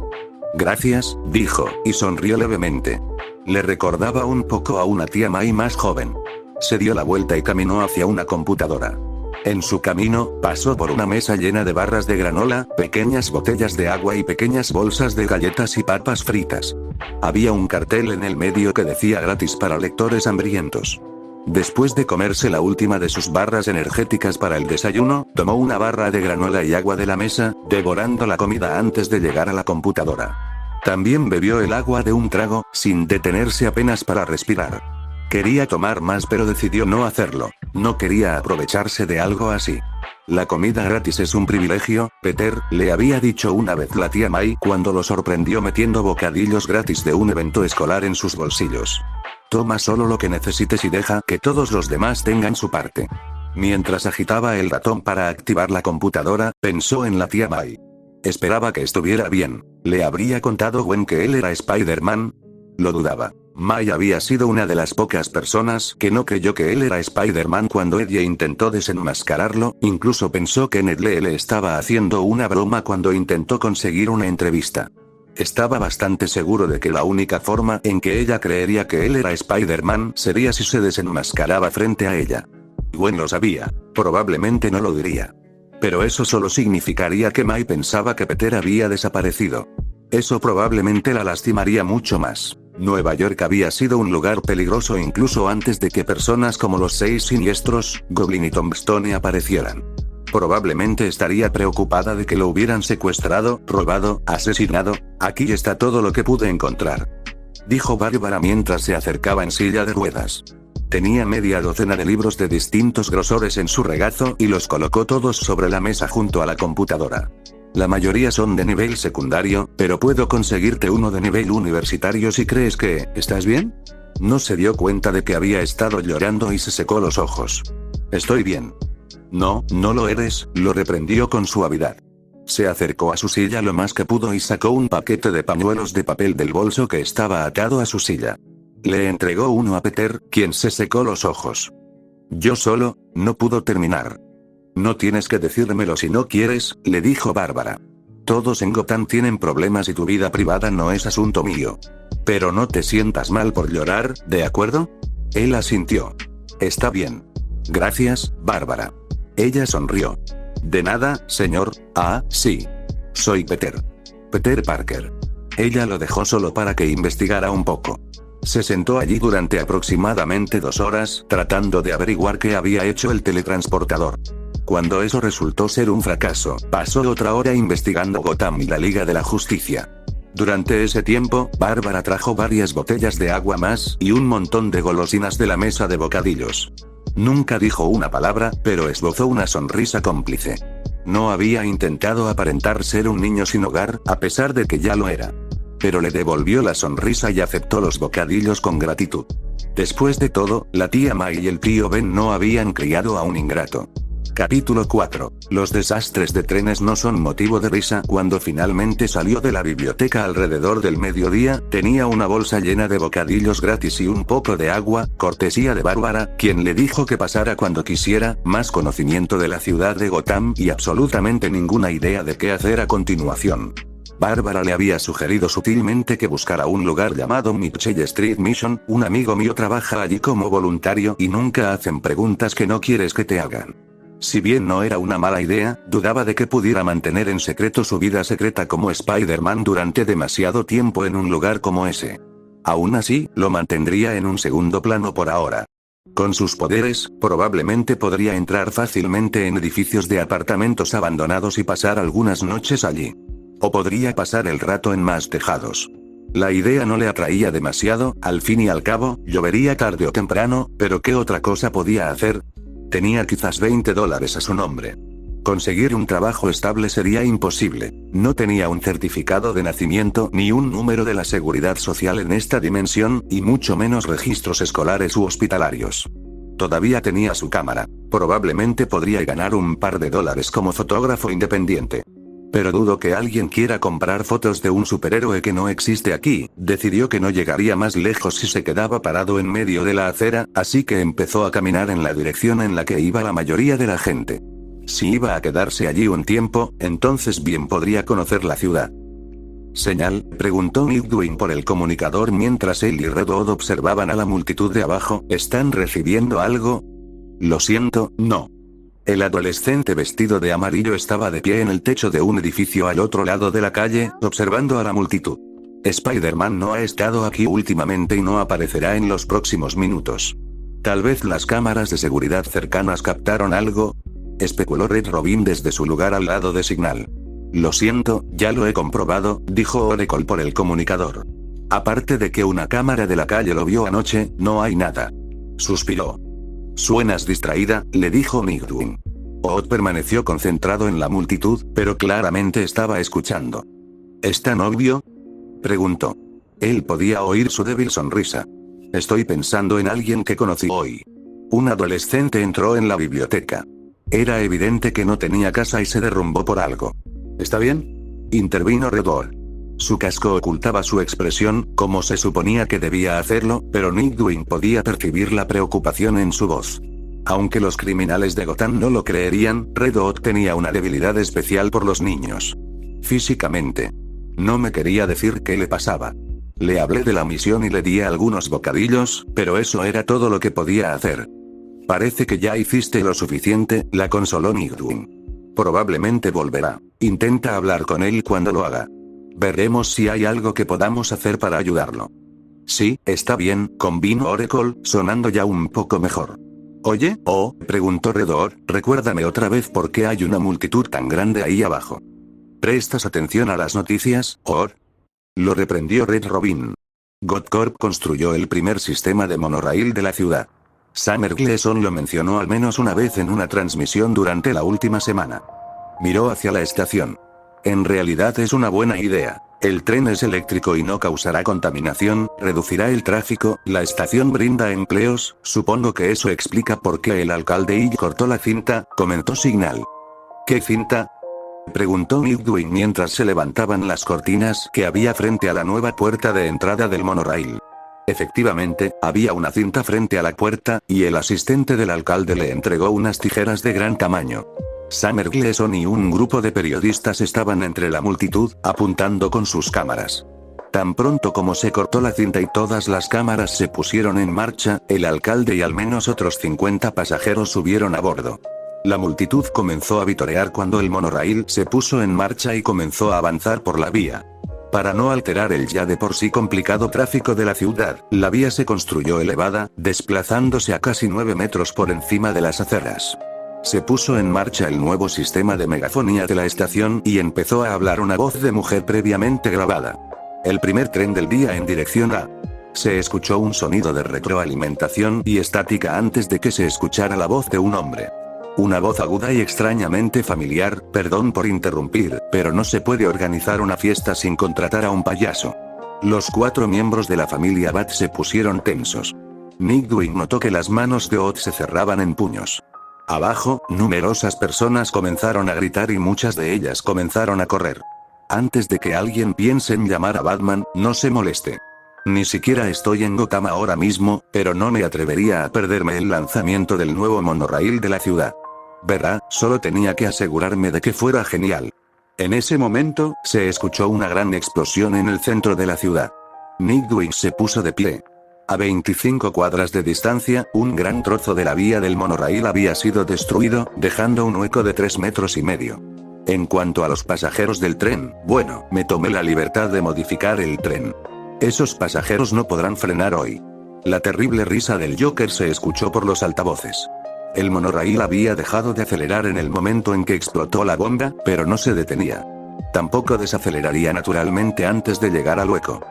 Gracias, dijo, y sonrió levemente. Le recordaba un poco a una tía May más joven. Se dio la vuelta y caminó hacia una computadora. En su camino, pasó por una mesa llena de barras de granola, pequeñas botellas de agua y pequeñas bolsas de galletas y papas fritas. Había un cartel en el medio que decía gratis para lectores hambrientos. Después de comerse la última de sus barras energéticas para el desayuno, tomó una barra de granola y agua de la mesa, devorando la comida antes de llegar a la computadora. También bebió el agua de un trago, sin detenerse apenas para respirar. Quería tomar más pero decidió no hacerlo. No quería aprovecharse de algo así. La comida gratis es un privilegio, Peter, le había dicho una vez la tía May cuando lo sorprendió metiendo bocadillos gratis de un evento escolar en sus bolsillos. Toma solo lo que necesites y deja que todos los demás tengan su parte. Mientras agitaba el ratón para activar la computadora, pensó en la tía May. Esperaba que estuviera bien. ¿Le habría contado Gwen que él era Spider-Man? Lo dudaba. May había sido una de las pocas personas que no creyó que él era Spider-Man cuando ella intentó desenmascararlo, incluso pensó que Ned le estaba haciendo una broma cuando intentó conseguir una entrevista. Estaba bastante seguro de que la única forma en que ella creería que él era Spider-Man sería si se desenmascaraba frente a ella. Gwen lo sabía, probablemente no lo diría. Pero eso solo significaría que May pensaba que Peter había desaparecido. Eso probablemente la lastimaría mucho más. Nueva York había sido un lugar peligroso incluso antes de que personas como los Seis Siniestros, Goblin y Tombstone aparecieran. Probablemente estaría preocupada de que lo hubieran secuestrado, robado, asesinado. Aquí está todo lo que pude encontrar, dijo Bárbara mientras se acercaba en silla de ruedas. Tenía media docena de libros de distintos grosores en su regazo y los colocó todos sobre la mesa junto a la computadora. La mayoría son de nivel secundario, pero puedo conseguirte uno de nivel universitario si crees que... ¿Estás bien? No se dio cuenta de que había estado llorando y se secó los ojos. Estoy bien. No, no lo eres, lo reprendió con suavidad. Se acercó a su silla lo más que pudo y sacó un paquete de pañuelos de papel del bolso que estaba atado a su silla. Le entregó uno a Peter, quien se secó los ojos. Yo solo, no pudo terminar. No tienes que decírmelo si no quieres, le dijo Bárbara. Todos en Gotham tienen problemas y tu vida privada no es asunto mío. Pero no te sientas mal por llorar, ¿de acuerdo? Él asintió. Está bien. Gracias, Bárbara. Ella sonrió. De nada, señor. Ah, sí. Soy Peter. Peter Parker. Ella lo dejó solo para que investigara un poco. Se sentó allí durante aproximadamente 2 horas, tratando de averiguar qué había hecho el teletransportador. Cuando eso resultó ser un fracaso, pasó otra hora investigando Gotham y la Liga de la Justicia. Durante ese tiempo, Bárbara trajo varias botellas de agua más y un montón de golosinas de la mesa de bocadillos. Nunca dijo una palabra, pero esbozó una sonrisa cómplice. No había intentado aparentar ser un niño sin hogar, a pesar de que ya lo era. Pero le devolvió la sonrisa y aceptó los bocadillos con gratitud. Después de todo, la tía May y el tío Ben no habían criado a un ingrato. Capítulo 4. Los desastres de trenes no son motivo de risa. Cuando finalmente salió de la biblioteca alrededor del mediodía, tenía una bolsa llena de bocadillos gratis y un poco de agua, cortesía de Bárbara, quien le dijo que pasara cuando quisiera, más conocimiento de la ciudad de Gotham y absolutamente ninguna idea de qué hacer a continuación. Bárbara le había sugerido sutilmente que buscara un lugar llamado Mitchell Street Mission. Un amigo mío trabaja allí como voluntario y nunca hacen preguntas que no quieres que te hagan. Si bien no era una mala idea, dudaba de que pudiera mantener en secreto su vida secreta como Spider-Man durante demasiado tiempo en un lugar como ese. Aún así, lo mantendría en un segundo plano por ahora. Con sus poderes, probablemente podría entrar fácilmente en edificios de apartamentos abandonados y pasar algunas noches allí. O podría pasar el rato en más tejados. La idea no le atraía demasiado, al fin y al cabo, llovería tarde o temprano, pero ¿qué otra cosa podía hacer? Tenía quizás $20 a su nombre. Conseguir un trabajo estable sería imposible. No tenía un certificado de nacimiento ni un número de la seguridad social en esta dimensión, y mucho menos registros escolares u hospitalarios. Todavía tenía su cámara. Probablemente podría ganar un par de dólares como fotógrafo independiente. Pero dudo que alguien quiera comprar fotos de un superhéroe que no existe aquí. Decidió que no llegaría más lejos si se quedaba parado en medio de la acera, así que empezó a caminar en la dirección en la que iba la mayoría de la gente. Si iba a quedarse allí un tiempo, entonces bien podría conocer la ciudad. ¿Señal?, preguntó Nightwing por el comunicador mientras él y Red Hood observaban a la multitud de abajo. ¿Están recibiendo algo? Lo siento, no. El adolescente vestido de amarillo estaba de pie en el techo de un edificio al otro lado de la calle, observando a la multitud. Spider-Man no ha estado aquí últimamente y no aparecerá en los próximos minutos. Tal vez las cámaras de seguridad cercanas captaron algo, especuló Red Robin desde su lugar al lado de Signal. Lo siento, ya lo he comprobado, dijo Oracle por el comunicador. Aparte de que una cámara de la calle lo vio anoche, no hay nada. Suspiró. Suenas distraída, le dijo Nightwing. Odd permaneció concentrado en la multitud, pero claramente estaba escuchando. ¿Es tan obvio?, preguntó. Él podía oír su débil sonrisa. Estoy pensando en alguien que conocí hoy. Un adolescente entró en la biblioteca. Era evidente que no tenía casa y se derrumbó por algo. ¿Está bien?, intervino Redor. Su casco ocultaba su expresión, como se suponía que debía hacerlo, pero Nightwing podía percibir la preocupación en su voz. Aunque los criminales de Gotham no lo creerían, Red Hood tenía una debilidad especial por los niños. Físicamente. No me quería decir qué le pasaba. Le hablé de la misión y le di algunos bocadillos, pero eso era todo lo que podía hacer. Parece que ya hiciste lo suficiente, la consoló Nightwing. Probablemente volverá. Intenta hablar con él cuando lo haga. Veremos si hay algo que podamos hacer para ayudarlo. Sí, está bien, convino Oracle, sonando ya un poco mejor. Oye, preguntó Redor, recuérdame otra vez por qué hay una multitud tan grande ahí abajo. ¿Prestas atención a las noticias, Or? Lo reprendió Red Robin. Godcorp construyó el primer sistema de monorail de la ciudad. Summer Gleason lo mencionó al menos una vez en una transmisión durante la última semana. Miró hacia la estación. En realidad es una buena idea. El tren es eléctrico y no causará contaminación, reducirá el tráfico, la estación brinda empleos, supongo que eso explica por qué el alcalde Y cortó la cinta, comentó Signal. ¿Qué cinta?, preguntó Nightwing mientras se levantaban las cortinas que había frente a la nueva puerta de entrada del monorail. Efectivamente, había una cinta frente a la puerta, y el asistente del alcalde le entregó unas tijeras de gran tamaño. Summer Gleason y un grupo de periodistas estaban entre la multitud, apuntando con sus cámaras. Tan pronto como se cortó la cinta y todas las cámaras se pusieron en marcha, el alcalde y al menos otros 50 pasajeros subieron a bordo. La multitud comenzó a vitorear cuando el monorail se puso en marcha y comenzó a avanzar por la vía. Para no alterar el ya de por sí complicado tráfico de la ciudad, la vía se construyó elevada, desplazándose a casi 9 metros por encima de las aceras. Se puso en marcha el nuevo sistema de megafonía de la estación y empezó a hablar una voz de mujer previamente grabada. El primer tren del día en dirección a... Se escuchó un sonido de retroalimentación y estática antes de que se escuchara la voz de un hombre. Una voz aguda y extrañamente familiar. Perdón por interrumpir, pero no se puede organizar una fiesta sin contratar a un payaso. Los 4 miembros de la familia Bat se pusieron tensos. Nightwing notó que las manos de Odd se cerraban en puños. Abajo, numerosas personas comenzaron a gritar y muchas de ellas comenzaron a correr. Antes de que alguien piense en llamar a Batman, no se moleste. Ni siquiera estoy en Gotham ahora mismo, pero no me atrevería a perderme el lanzamiento del nuevo monorail de la ciudad. Verá, solo tenía que asegurarme de que fuera genial. En ese momento, se escuchó una gran explosión en el centro de la ciudad. Nightwing se puso de pie. A 25 cuadras de distancia, un gran trozo de la vía del monorail había sido destruido, dejando un hueco de 3,5 metros. En cuanto a los pasajeros del tren, bueno, me tomé la libertad de modificar el tren. Esos pasajeros no podrán frenar hoy. La terrible risa del Joker se escuchó por los altavoces. El monorail había dejado de acelerar en el momento en que explotó la bomba, pero no se detenía. Tampoco desaceleraría naturalmente antes de llegar al hueco.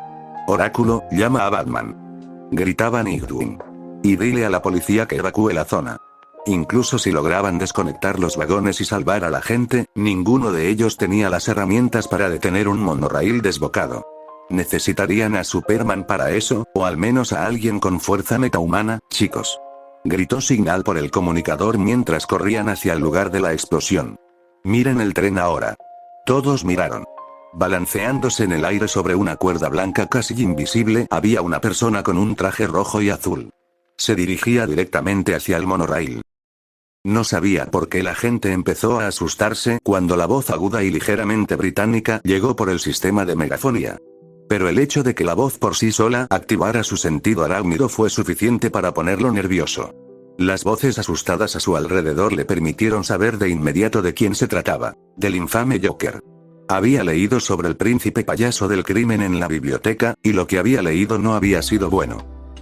Oráculo, llama a Batman. Gritaba Nightwing. Y dile a la policía que evacúe la zona. Incluso si lograban desconectar los vagones y salvar a la gente, ninguno de ellos tenía las herramientas para detener un monorail desbocado. Necesitarían a Superman para eso, o al menos a alguien con fuerza metahumana, chicos. Gritó Signal por el comunicador mientras corrían hacia el lugar de la explosión. Miren el tren ahora. Todos miraron. Balanceándose en el aire sobre una cuerda blanca casi invisible había una persona con un traje rojo y azul. Se dirigía directamente hacia el monorail. No sabía por qué la gente empezó a asustarse cuando la voz aguda y ligeramente británica llegó por el sistema de megafonía. Pero el hecho de que la voz por sí sola activara su sentido arácnido fue suficiente para ponerlo nervioso. Las voces asustadas a su alrededor le permitieron saber de inmediato de quién se trataba: del infame Joker. Había leído sobre el príncipe payaso del crimen en la biblioteca, y lo que había leído no había sido bueno.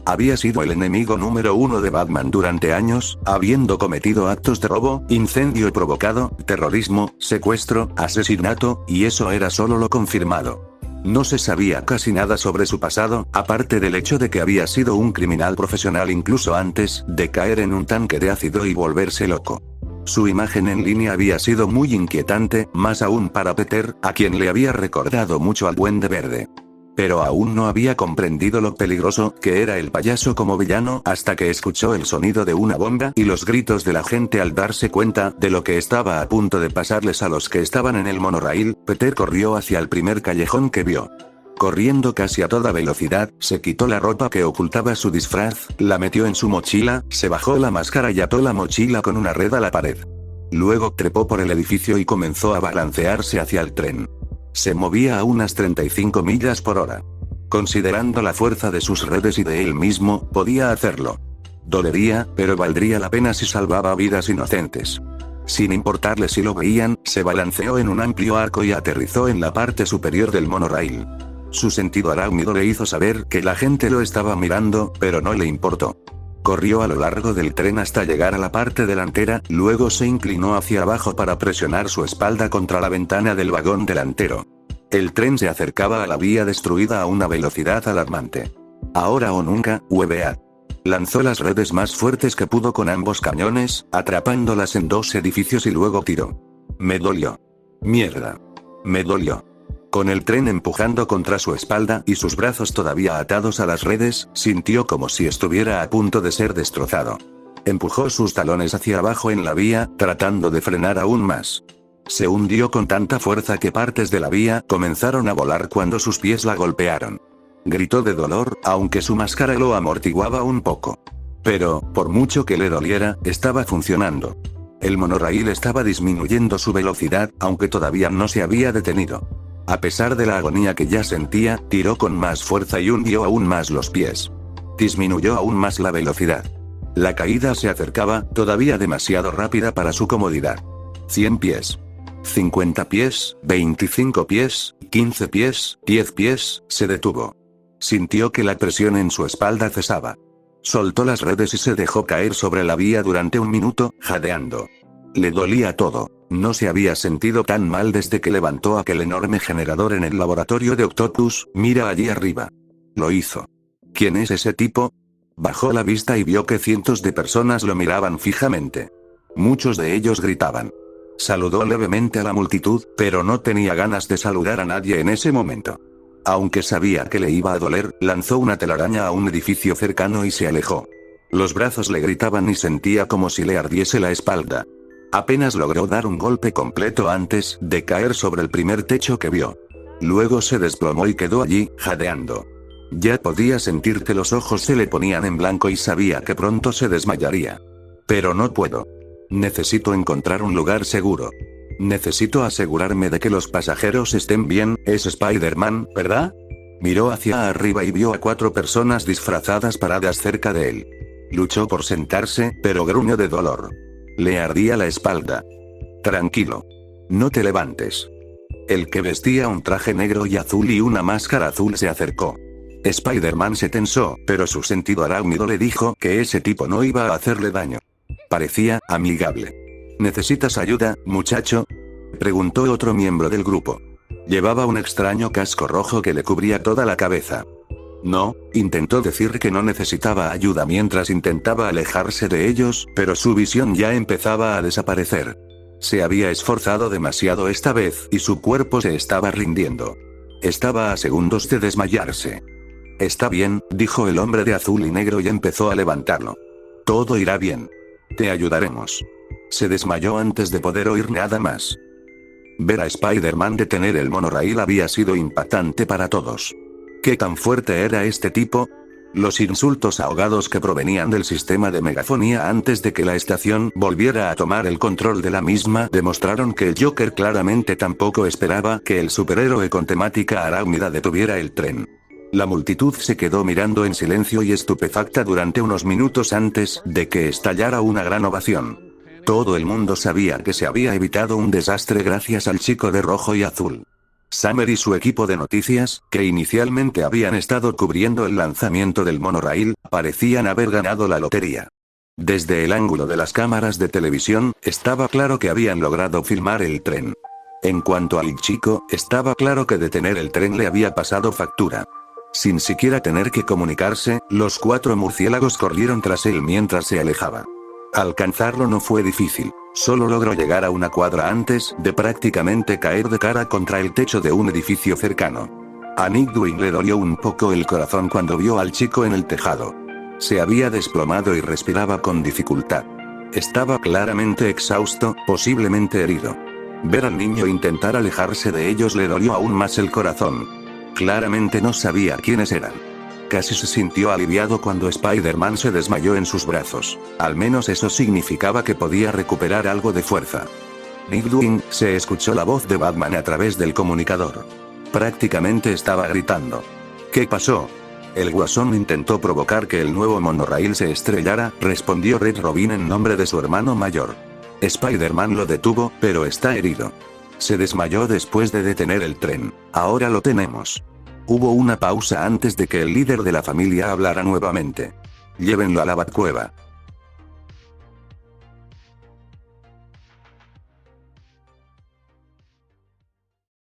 Había sido el enemigo número 1 de Batman durante años, habiendo cometido actos de robo, incendio provocado, terrorismo, secuestro, asesinato, y eso era solo lo confirmado. No se sabía casi nada sobre su pasado, aparte del hecho de que había sido un criminal profesional incluso antes de caer en un tanque de ácido y volverse loco. Su imagen en línea había sido muy inquietante, más aún para Peter, a quien le había recordado mucho al Duende Verde. Pero aún no había comprendido lo peligroso que era el payaso como villano hasta que escuchó el sonido de una bomba y los gritos de la gente al darse cuenta de lo que estaba a punto de pasarles a los que estaban en el monorail. Peter corrió hacia el primer callejón que vio. Corriendo casi a toda velocidad, se quitó la ropa que ocultaba su disfraz, la metió en su mochila, se bajó la máscara y ató la mochila con una red a la pared. Luego trepó por el edificio y comenzó a balancearse hacia el tren. Se movía a unas 35 millas por hora. Considerando la fuerza de sus redes y de él mismo, podía hacerlo. Dolería, pero valdría la pena si salvaba vidas inocentes. Sin importarle si lo veían, se balanceó en un amplio arco y aterrizó en la parte superior del monorail. Su sentido arácnido le hizo saber que la gente lo estaba mirando, pero no le importó. Corrió a lo largo del tren hasta llegar a la parte delantera, luego se inclinó hacia abajo para presionar su espalda contra la ventana del vagón delantero. El tren se acercaba a la vía destruida a una velocidad alarmante. Ahora o nunca, WBA. Lanzó las redes más fuertes que pudo con ambos cañones, atrapándolas en 2 edificios y luego tiró. Me dolió. Mierda. Me dolió. Con el tren empujando contra su espalda y sus brazos todavía atados a las redes, sintió como si estuviera a punto de ser destrozado. Empujó sus talones hacia abajo en la vía, tratando de frenar aún más. Se hundió con tanta fuerza que partes de la vía comenzaron a volar cuando sus pies la golpearon. Gritó de dolor, aunque su máscara lo amortiguaba un poco. Pero, por mucho que le doliera, estaba funcionando. El monorail estaba disminuyendo su velocidad, aunque todavía no se había detenido. A pesar de la agonía que ya sentía, tiró con más fuerza y hundió aún más los pies. Disminuyó aún más la velocidad. La caída se acercaba, todavía demasiado rápida para su comodidad. 100 pies. 50 pies, 25 pies, 15 pies, 10 pies, se detuvo. Sintió que la presión en su espalda cesaba. Soltó las redes y se dejó caer sobre la vía durante un minuto, jadeando. Le dolía todo. No se había sentido tan mal desde que levantó aquel enorme generador en el laboratorio de Octopus. Mira allí arriba. Lo hizo. ¿Quién es ese tipo? Bajó la vista y vio que cientos de personas lo miraban fijamente. Muchos de ellos gritaban. Saludó levemente a la multitud, pero no tenía ganas de saludar a nadie en ese momento. Aunque sabía que le iba a doler, lanzó una telaraña a un edificio cercano y se alejó. Los brazos le gritaban y sentía como si le ardiese la espalda. Apenas logró dar un golpe completo antes de caer sobre el primer techo que vio. Luego se desplomó y quedó allí, jadeando. Ya podía sentir que los ojos se le ponían en blanco y sabía que pronto se desmayaría. Pero no puedo. Necesito encontrar un lugar seguro. Necesito asegurarme de que los pasajeros estén bien. Es Spider-Man, ¿verdad? Miró hacia arriba y vio a 4 personas disfrazadas paradas cerca de él. Luchó por sentarse, pero gruñó de dolor. Le ardía la espalda. Tranquilo. No te levantes. El que vestía un traje negro y azul y una máscara azul se acercó. Spider-Man se tensó, pero su sentido arácnido le dijo que ese tipo no iba a hacerle daño. Parecía amigable. ¿Necesitas ayuda, muchacho?, preguntó otro miembro del grupo. Llevaba un extraño casco rojo que le cubría toda la cabeza. No, intentó decir que no necesitaba ayuda mientras intentaba alejarse de ellos, pero su visión ya empezaba a desaparecer. Se había esforzado demasiado esta vez y su cuerpo se estaba rindiendo. Estaba a segundos de desmayarse. Está bien, dijo el hombre de azul y negro y empezó a levantarlo. Todo irá bien. Te ayudaremos. Se desmayó antes de poder oír nada más. Ver a Spider-Man detener el monorraíl había sido impactante para todos. ¿Qué tan fuerte era este tipo? Los insultos ahogados que provenían del sistema de megafonía antes de que la estación volviera a tomar el control de la misma demostraron que el Joker claramente tampoco esperaba que el superhéroe con temática arácnida detuviera el tren. La multitud se quedó mirando en silencio y estupefacta durante unos minutos antes de que estallara una gran ovación. Todo el mundo sabía que se había evitado un desastre gracias al chico de rojo y azul. Summer y su equipo de noticias, que inicialmente habían estado cubriendo el lanzamiento del monorraíl, parecían haber ganado la lotería. Desde el ángulo de las cámaras de televisión, estaba claro que habían logrado filmar el tren. En cuanto al chico, estaba claro que detener el tren le había pasado factura. Sin siquiera tener que comunicarse, los 4 murciélagos corrieron tras él mientras se alejaba. Alcanzarlo no fue difícil, solo logró llegar a una cuadra antes de prácticamente caer de cara contra el techo de un edificio cercano. A Nick Dwayne le dolió un poco el corazón cuando vio al chico en el tejado. Se había desplomado y respiraba con dificultad. Estaba claramente exhausto, posiblemente herido. Ver al niño intentar alejarse de ellos le dolió aún más el corazón. Claramente no sabía quiénes eran. Casi se sintió aliviado cuando Spider-Man se desmayó en sus brazos. Al menos eso significaba que podía recuperar algo de fuerza. Nick Dwayne, se escuchó la voz de Batman a través del comunicador. Prácticamente estaba gritando. ¿Qué pasó? El Guasón intentó provocar que el nuevo monorraíl se estrellara, respondió Red Robin en nombre de su hermano mayor. Spider-Man lo detuvo, pero está herido. Se desmayó después de detener el tren. Ahora lo tenemos. Hubo una pausa antes de que el líder de la familia hablara nuevamente. Llévenlo a la Batcueva.